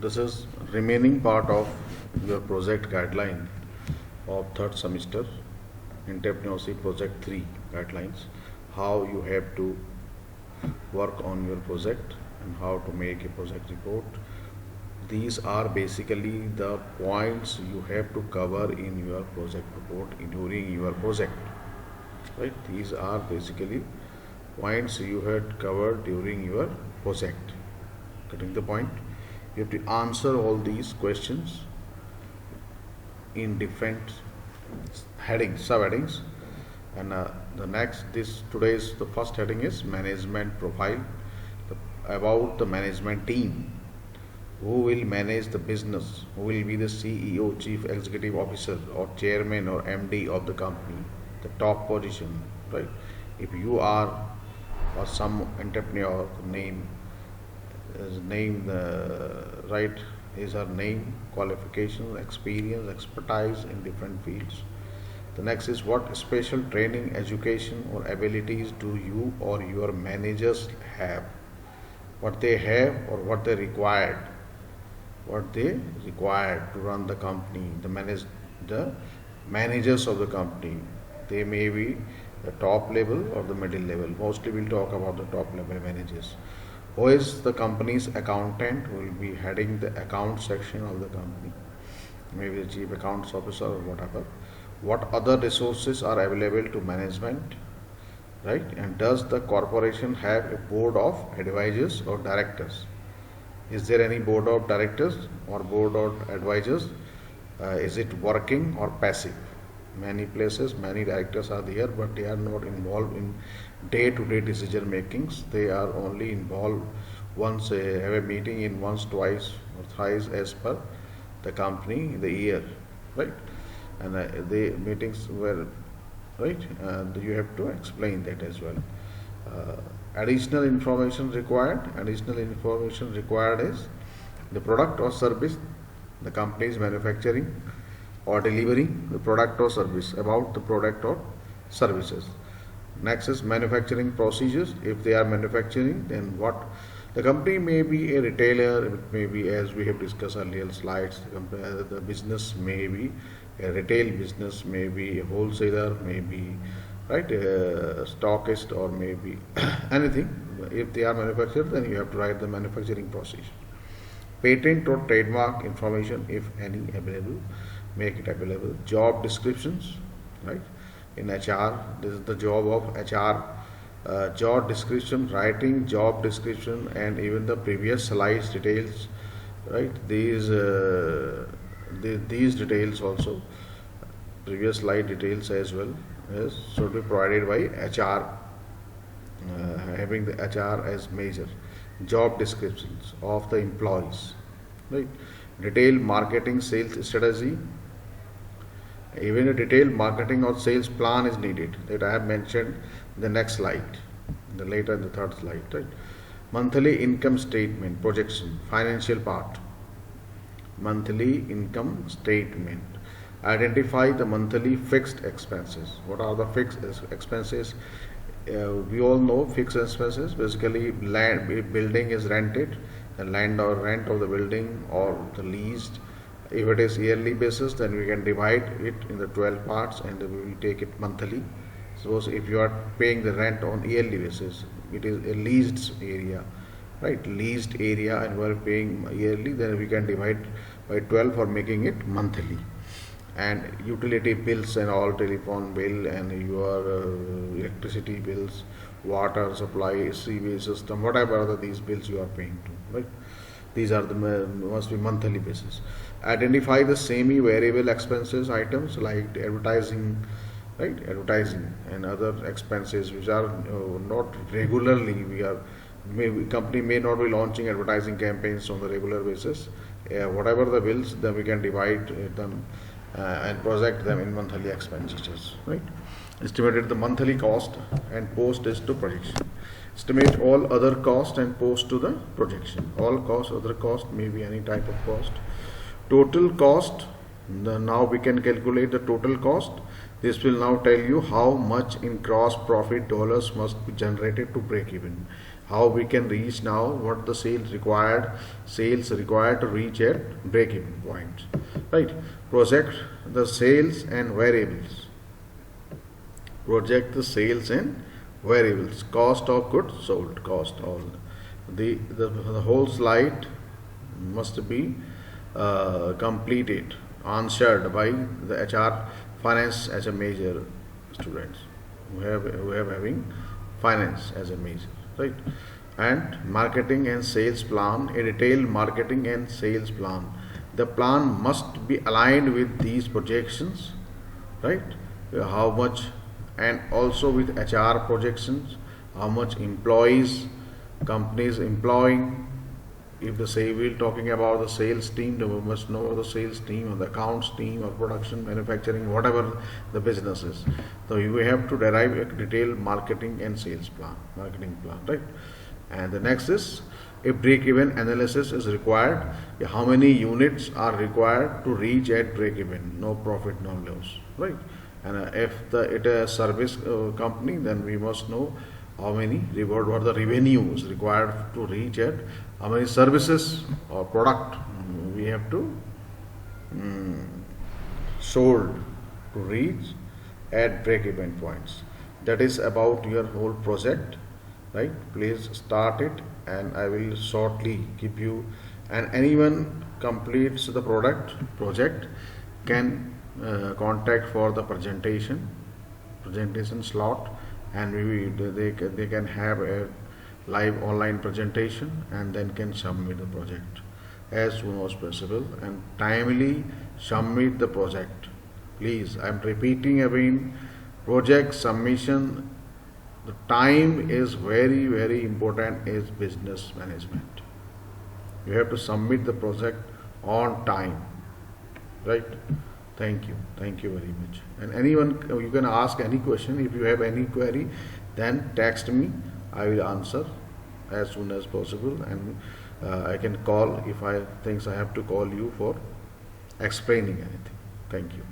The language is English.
This is remaining part of your project guideline of third semester, entrepreneurship project 3 guidelines, how you have to work on your project and how to make a project report. These are basically the points you have to cover in your project report during your project, right? These are basically points you had covered during your project. Getting the point? You have to answer all these questions in different headings, subheadings. And the first heading is management profile, about the management team. Who will manage the business? Who will be the CEO, Chief Executive Officer, or Chairman or MD of the company? The top position, right? If you are or some entrepreneur name right is her name, qualifications, experience, expertise in different fields. The next is what special training, education, or abilities do you or your managers have? What they have or what they required? What they required to run the company, the managers of the company. They may be the top level or the middle level. Mostly we'll talk about the top level managers. Who is the company's accountant? Will be heading the account section of the company, maybe the chief accounts officer or whatever. What other resources are available to management, right? And does the corporation have a board of advisors or directors? Is there any board of directors or board of advisors? Is it working or passive? Many places, many directors are there, but they are not involved in day-to-day decision makings. They are only involved once have a meeting in once, twice, or thrice as per the company in the year, right? And the meetings were right. You have to explain that as well. Additional information required. Additional information required is the product or service the company is manufacturing or delivering, the product or service, about the product or services. Next is manufacturing procedures. If they are manufacturing, then what? The company may be a retailer, it may be, as we have discussed earlier slides, the business may be a retail business, may be a wholesaler, may be right a stockist, or maybe anything. If they are manufactured, then you have to write the manufacturing procedure. Patent or trademark information, if any available, make it available. Job descriptions, right? In HR, this is the job of HR. Job description, writing job description, and even the previous slides details, right? These details also, previous slide details as well, should be provided by HR, having the HR as major. Job descriptions of the employees, right? Detail marketing sales strategy. Even a detailed marketing or sales plan is needed, that I have mentioned in the next slide, later in the third slide, right? Monthly income statement projection, financial part. Monthly income statement. Identify the monthly fixed expenses. What are the fixed expenses? We all know fixed expenses. Basically, land, if building is rented, the land or rent of the building or the leased. If it is yearly basis, then we can divide it in the 12 parts and we will take it monthly. Suppose if you are paying the rent on yearly basis, it is a leased area, right? Leased area, and we are paying yearly, then we can divide by 12 for making it monthly. And utility bills and all, telephone bill and your electricity bills, water supply, sewage system, whatever other these bills you are paying to, right? These are the must be monthly basis. Identify the semi-variable expenses items like advertising, right? Advertising and other expenses which are not regularly. Company may not be launching advertising campaigns on the regular basis. Whatever the bills, then we can divide them and project them in monthly expenditures, right? Estimated the monthly cost and post is to projection. Estimate all other cost and post to the projection. All cost, other cost, may be any type of cost. Total cost. Now we can calculate the total cost. This will now tell you how much in gross profit dollars must be generated to break even. how we can reach now, what the sales required to reach at break even point, right? Project the sales and variables. Project the sales and variables. Cost of goods sold, cost all. The whole slide must be completed, answered by the HR finance as a major students who have having finance as a major, right? And marketing and sales plan, a detailed marketing and sales plan. The plan must be aligned with these projections, right? How much, and also with HR projections, how much employees companies employing. If the say we're talking about the sales team, then we must know the sales team or the accounts team or production, manufacturing, whatever the business is. So we have to derive a detailed marketing and sales plan, marketing plan, right? And the next is a break-even analysis is required. How many units are required to reach at break-even? No profit, no loss, right? And if it is a service company, then we must know how many reward, what the revenue is required to reach at, how many services or product we have to sold to reach at break-even points. That is about your whole project, right? Please start it, and I will shortly give you. And anyone completes the project can contact for the presentation slot, and they can have a live online presentation and then can submit the project as soon as possible, and timely submit the project. Please, I am repeating again, project submission, the time is very, very important is business management. You have to submit the project on time, right? Thank you very much. And anyone, you can ask any question. If you have any query, then text me, I will answer as soon as possible, and I can call if I think I have to call you for explaining anything. Thank you.